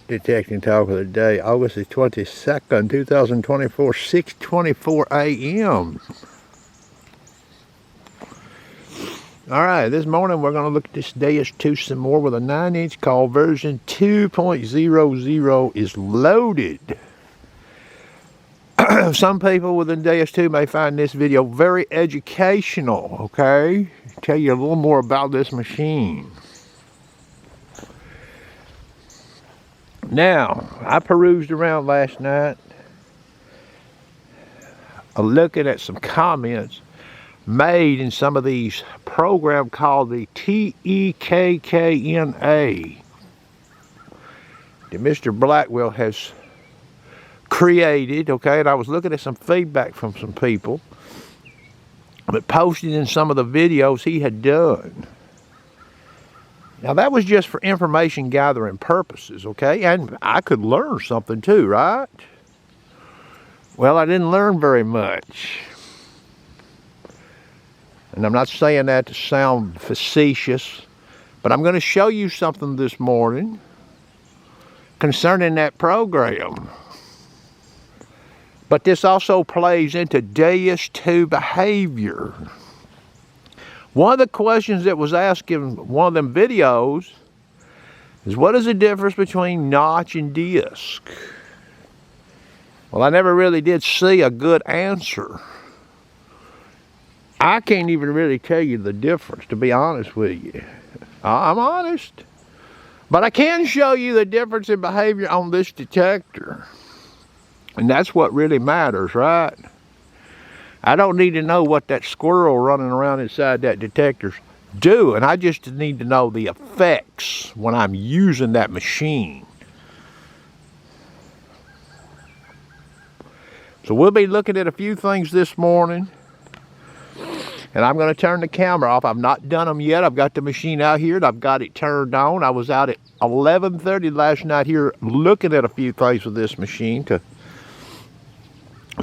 detecting talk of the day, August the 22nd, 2024, 6:24 a.m. Alright, this morning we're going to look at this DS2 some more with a 9-inch called version 2.00 is loaded. Some people within DS2 may find this video very educational, okay? Tell you a little more about this machine. Now, I perused around last night, looking at some comments made in some of these programs called the Tekkna that Mr. Blackwell has created, okay? And I was looking at some feedback from some people that posted in some of the videos he had done. Now, that was just for information gathering purposes, okay? And I could learn something too, right? Well, I didn't learn very much. And I'm not saying that to sound facetious, but I'm going to show you something this morning concerning that program. But this also plays into DS2 behavior. One of the questions that was asked in one of them videos is, what is the difference between notch and disc? Well, I never really did see a good answer. I can't even really tell you the difference, to be honest with you. I'm honest. But I can show you the difference in behavior on this detector. And that's what really matters, right? I don't need to know what that squirrel running around inside that detector's doing. I just need to know the effects when I'm using that machine. So we'll be looking at a few things this morning. And I'm going to turn the camera off. I've not done them yet. I've got the machine out here and I've got it turned on. I was out at 11:30 last night here looking at a few things with this machine to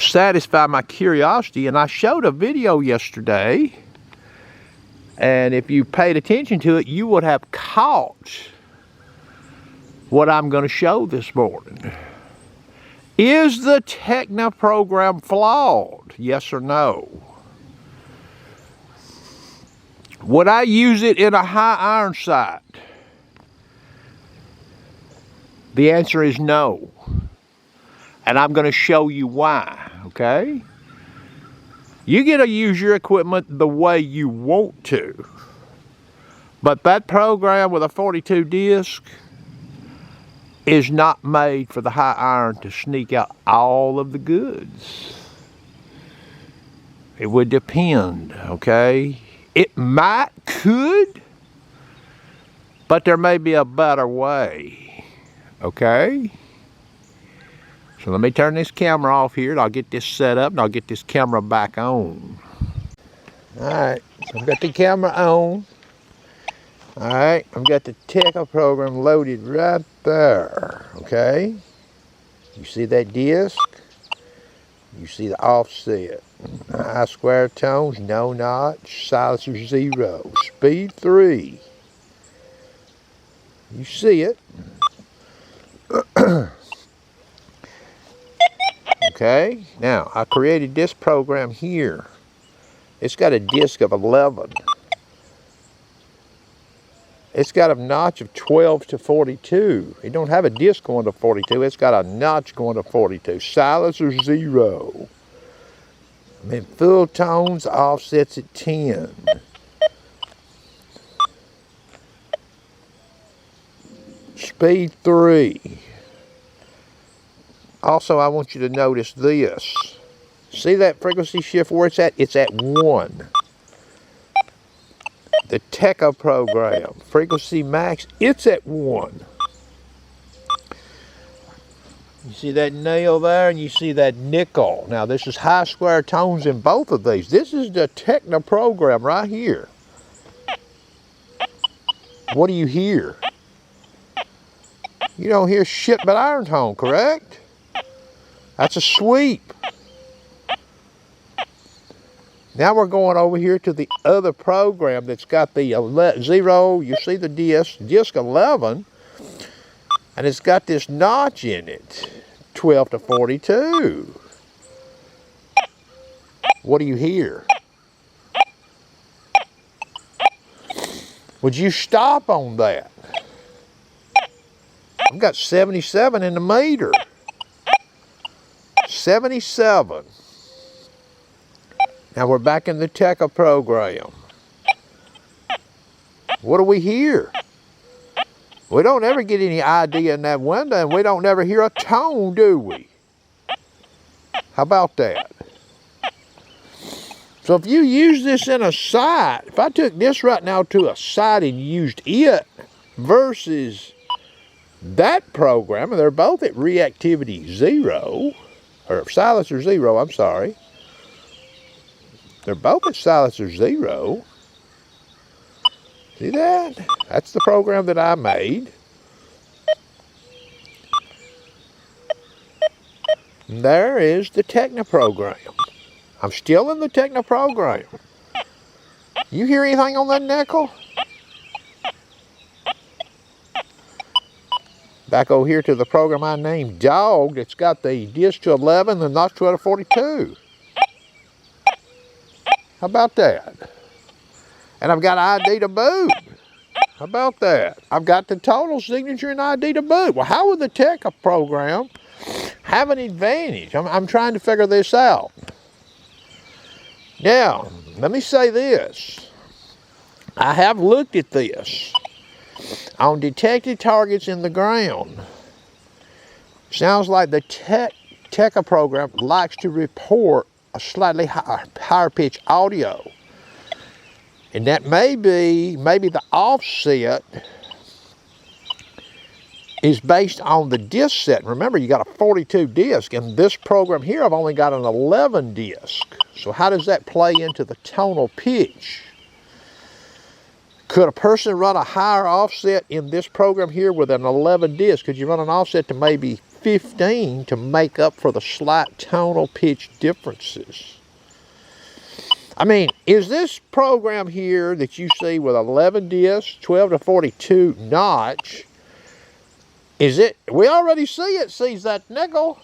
satisfy my curiosity, and I showed a video yesterday, and if you paid attention to it, you would have caught what I'm going to show this morning. Is the Tekkna program flawed? Yes or no? Would I use it in a high iron sight? The answer is no. And I'm going to show you why, okay? You get to use your equipment the way you want to. But that program with a 42 disc is not made for the high iron to sneak out all of the goods. It would depend, okay? It could, but there may be a better way, okay? So let me turn this camera off here and I'll get this set up and I'll get this camera back on. Alright, so I've got the camera on. Alright, I've got the Tekkna program loaded right there, okay? You see that disc? You see the offset. High square tones, no notch, silencer 0, speed 3. You see it. Okay, now I created this program here. It's got a disc of 11. It's got a notch of 12 to 42. It don't have a disc going to 42. It's got a notch going to 42. Silencer 0. I mean, full tones, offsets at 10. Speed 3. Also, I want you to notice this. See that frequency shift where it's at? It's at 1. The Tekkna program, frequency max, it's at 1. You see that nail there and you see that nickel. Now this is high square tones in both of these. This is the Tekkna program right here. What do you hear? You don't hear shit but iron tone, correct? That's a sweep. Now we're going over here to the other program that's got the 0. You see the disc 11. And it's got this notch in it, 12 to 42. What do you hear? Would you stop on that? I've got 77 in the meter. 77. Now we're back in the Tekkna program. What do we hear? We don't ever get any idea in that window, and we don't ever hear a tone, do we? How about that? So if you use this in a site, if I took this right now to a site and used it versus that program, and they're both at reactivity 0, or silencer 0, I'm sorry. They're both at silencer 0. See that? That's the program that I made. And there is the Tekkna program. I'm still in the Tekkna program. You hear anything on that nickel? Back over here to the program I named Dog, that's got the disc to 11 and notch 12 to 42. How about that? And I've got ID to boot. How about that? I've got the total signature and ID to boot. Well, how would the Tekkna program have an advantage? I'm trying to figure this out. Now, let me say this. I have looked at this on detected targets in the ground. Sounds like the Tekkna program likes to report a slightly higher pitch audio. And that maybe the offset is based on the disc set. Remember, you got a 42 disc, and this program here, I've only got an 11 disc. So how does that play into the tonal pitch? Could a person run a higher offset in this program here with an 11 disc? Could you run an offset to maybe 15 to make up for the slight tonal pitch differences? I mean, is this program here that you see with 11 discs, 12 to 42 notch, is it, we already see it sees that nickel,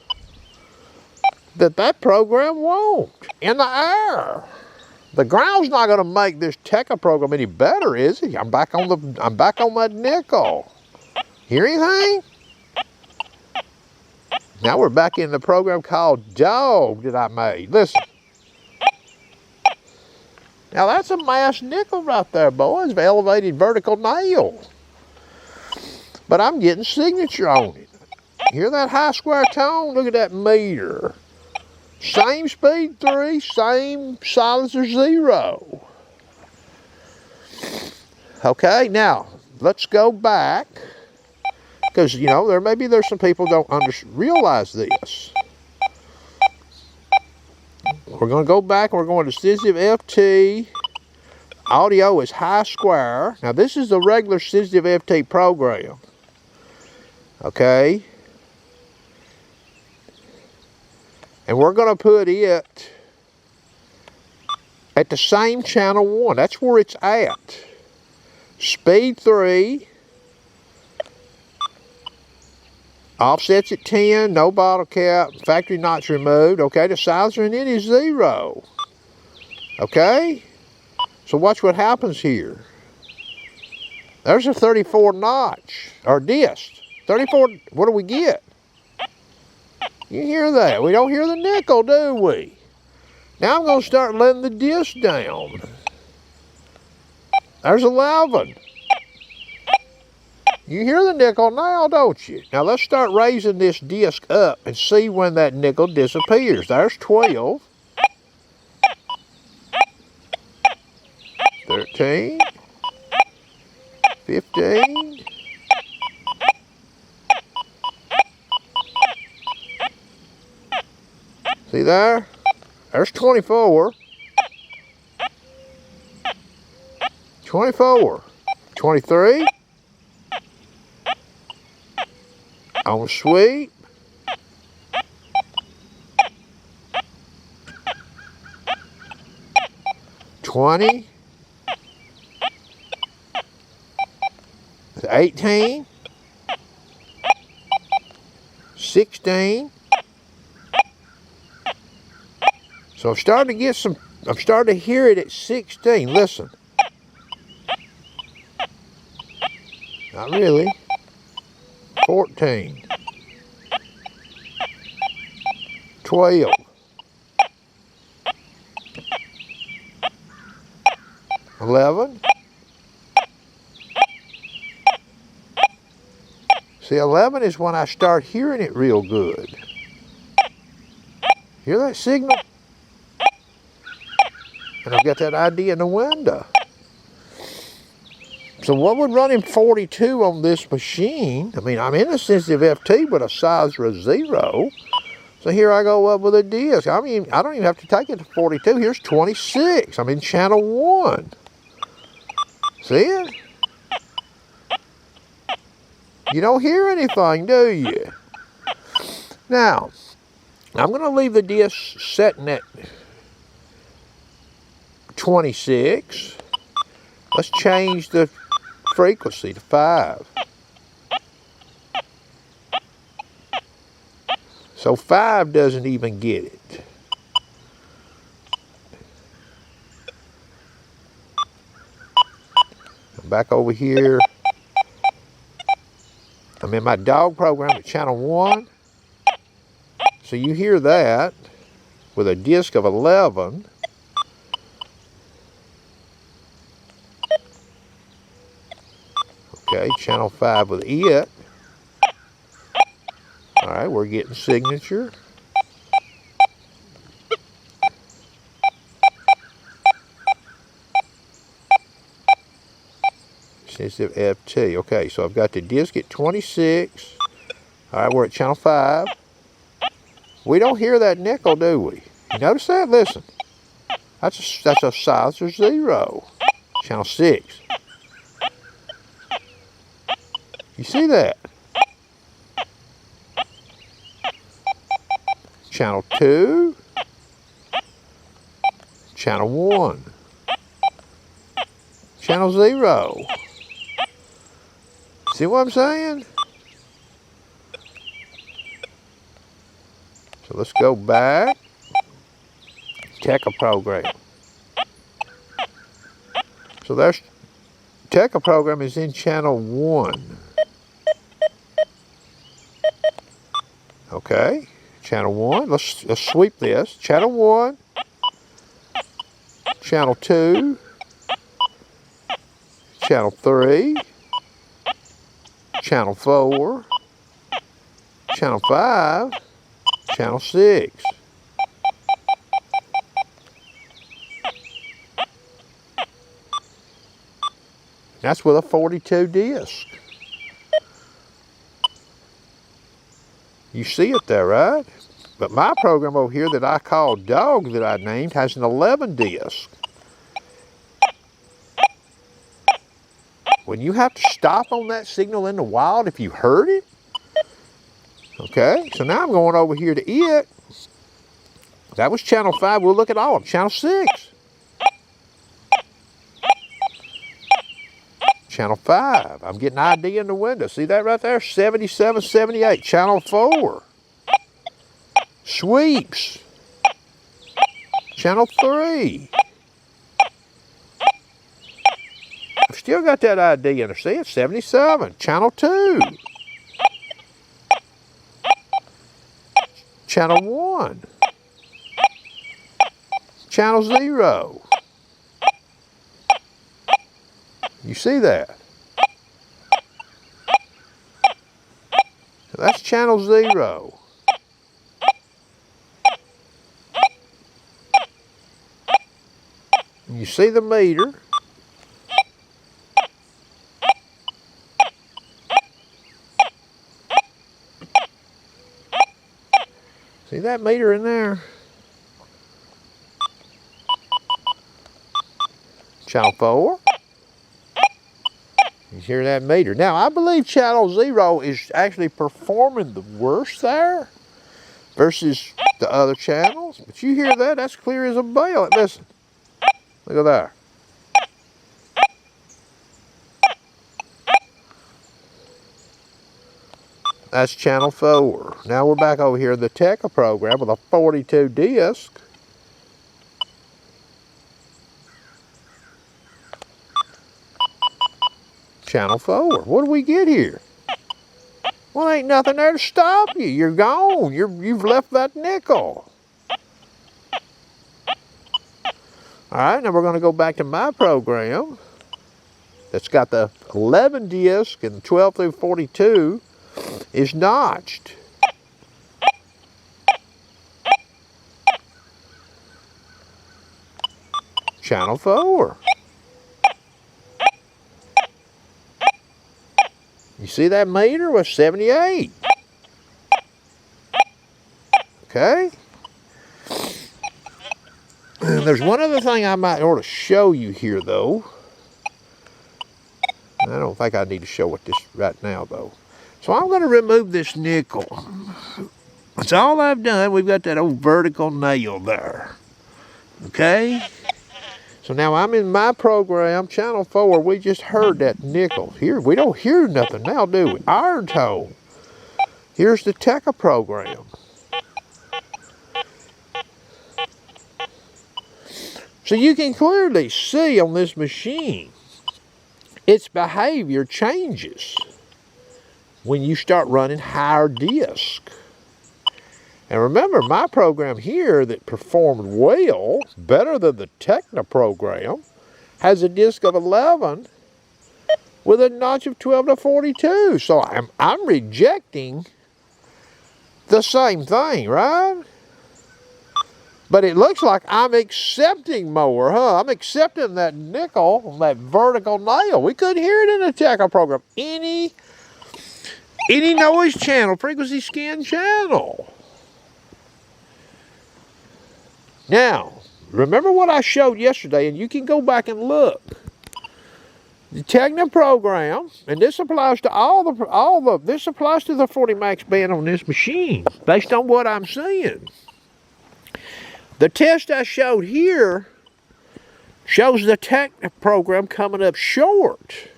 that program won't, in the air. The ground's not going to make this Tekkna program any better, is it? I'm back on that nickel. Hear anything? Now we're back in the program called Dog that I made. Listen. Now that's a mass nickel right there, boys. Elevated vertical nail. But I'm getting signature on it. Hear that high square tone? Look at that meter. Same speed 3, same silencer 0. Okay, now let's go back, because you know there's some people don't realize this. We're going to go back. We're going to sensitive FT. Audio is high square. Now this is the regular sensitive FT program. Okay. And we're going to put it at the same channel 1. That's where it's at. Speed 3. Offsets at 10. No bottle cap. Factory notch removed. Okay, the silencer in it is 0. Okay? So watch what happens here. There's a 34 notch. Or disc. 34, what do we get? You hear that? We don't hear the nickel, do we? Now I'm going to start letting the disc down. There's 11. You hear the nickel now, don't you? Now let's start raising this disc up and see when that nickel disappears. There's 12. 13. 15. See there? There's 24. 24. 23. On sweep. 20. 18. 16. So I'm starting to hear it at 16. Listen. Not really. 14. 12. 11. See, 11 is when I start hearing it real good. Hear that signal? And I've got that ID in the window. So what would run in 42 on this machine? I mean, I'm in a sensitive FT with a size of 0. So here I go up with a disc. I mean, I don't even have to take it to 42. Here's 26. I'm in channel 1. See it? You don't hear anything, do you? Now, I'm going to leave the disc setting at 26. Let's change the frequency to 5. So 5 doesn't even get it. I'm back over here. I'm in my dog program at channel 1. So you hear that with a disc of 11. Okay, channel 5 with it. All right, we're getting signature. Sensitive FT. Okay, so I've got the disc at 26. All right, we're at channel 5. We don't hear that nickel, do we? You notice that? Listen. That's a size of 0. Channel 6. You see that? Channel 2. Channel 1. Channel 0. See what I'm saying? So let's go back. Tekkna program. So there's Tekkna program is in channel 1. Okay, channel 1. Let's sweep this. Channel 1. Channel 2. Channel 3. Channel 4. Channel 5. Channel 6. That's with a 42 disc. You see it there, right? But my program over here that I call Dog that I named has an 11 disc. When you have to stop on that signal in the wild if you heard it. Okay, so now I'm going over here to it. That was channel 5. We'll look at all of them. Channel 6. Channel 5. I'm getting ID in the window. See that right there? 77, 78. Channel 4. Sweeps. Channel 3. I've still got that ID in there. See it? 77. Channel 2. Channel 1. Channel 0. You see that? So that's channel 0. And you see the meter. See that meter in there? Channel 4. You hear that meter. Now, I believe channel 0 is actually performing the worst there versus the other channels. But you hear that? That's clear as a bell. Listen. Look at that. That's channel 4. Now we're back over here in the Tekkna program with a 42 disc. Channel 4. What do we get here? Well, ain't nothing there to stop you. You're gone. You've left that nickel. All right, now we're going to go back to my program. That's got the 11 disc and 12 through 42 is notched. Channel 4. You see that meter was 78. Okay. And there's one other thing I might ought to show you here, though. I don't think I need to show it this right now, though. So I'm going to remove this nickel. That's all I've done. We've got that old vertical nail there. Okay? So now I'm in my program, channel 4. We just heard that nickel. Here, we don't hear nothing now, do we? Iron tone. Here's the Tekkna program. So you can clearly see on this machine, its behavior changes when you start running higher disc. And remember, my program here that performed well, better than the Tekkna program, has a disc of 11 with a notch of 12 to 42. So I'm rejecting the same thing, right? But it looks like I'm accepting more, huh? I'm accepting that nickel, that vertical nail. We couldn't hear it in the Tekkna program. Any noise channel, frequency scan channel. Now, remember what I showed yesterday, and you can go back and look. The Tekkna program, and this applies to this applies to the 40 max band on this machine, based on what I'm seeing. The test I showed here shows the Tekkna program coming up short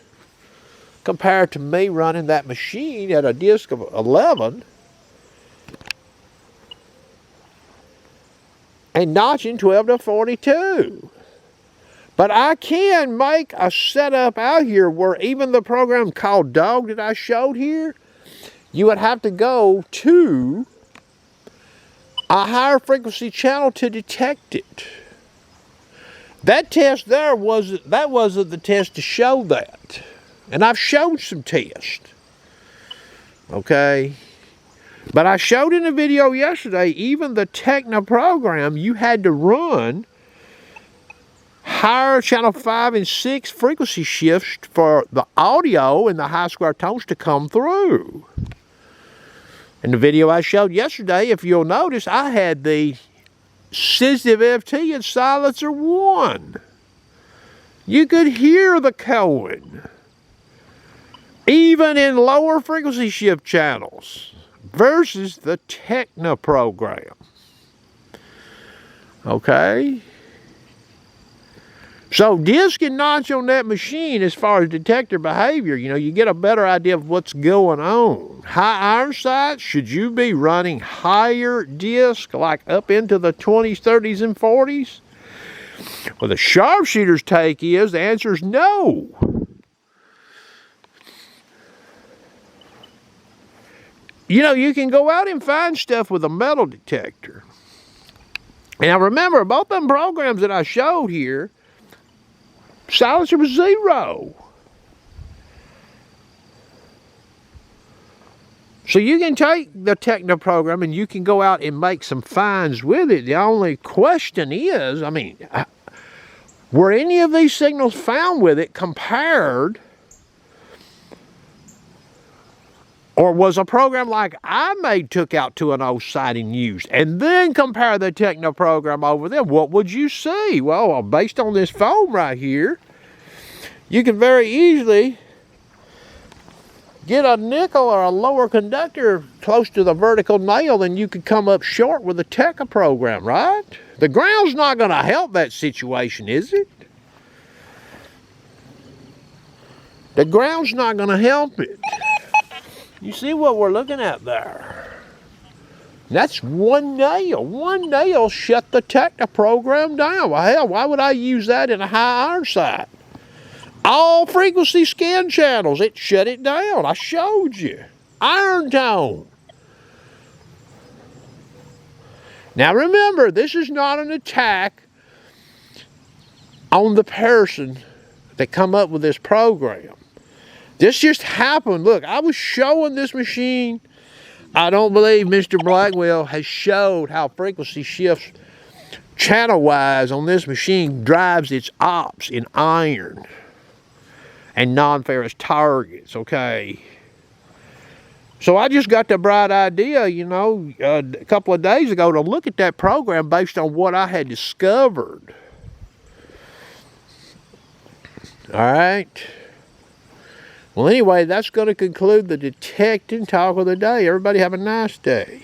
compared to me running that machine at a disc of 11 and notching 12 to 42. But I can make a setup out here where even the program called Dog that I showed here, you would have to go to a higher frequency channel to detect it. That test there wasn't the test to show that. And I've showed some tests. Okay? But I showed in a video yesterday, even the Tekkna program, you had to run higher channel 5 and 6 frequency shifts for the audio and the high square tones to come through. In the video I showed yesterday, if you'll notice, I had the sensitive FT and silencer 1. You could hear the Cohen, even in lower frequency shift channels, versus the Tekkna program. Okay? So disc and notch on that machine as far as detector behavior, you get a better idea of what's going on. High iron sights, should you be running higher disc, like up into the 20s, 30s, and 40s? Well, the sharpshooter's take is, the answer is no. You can go out and find stuff with a metal detector. Now remember, both them programs that I showed here, silencer was 0. So you can take the Tekkna program and you can go out and make some finds with it. The only question is, were any of these signals found with it compared, or was a program like I made took out to an old site and used, and then compare the Tekkna program over there? What would you see? Well, based on this foam right here, you can very easily get a nickel or a lower conductor close to the vertical nail, and you could come up short with the Tekkna program, right? The ground's not going to help that situation, is it? The ground's not going to help it. You see what we're looking at there? That's one nail. One nail shut the Tekkna program down. Well, hell, why would I use that in a high iron sight? All frequency scan channels, it shut it down. I showed you. Iron tone. Now remember, this is not an attack on the person that come up with this program. This just happened. Look, I was showing this machine. I don't believe Mr. Blackwell has showed how frequency shifts channel-wise on this machine drives its ops in iron and non-ferrous targets, okay? So I just got the bright idea, you know, a couple of days ago to look at that program based on what I had discovered. All right. Well, anyway, that's going to conclude the detecting talk of the day. Everybody have a nice day.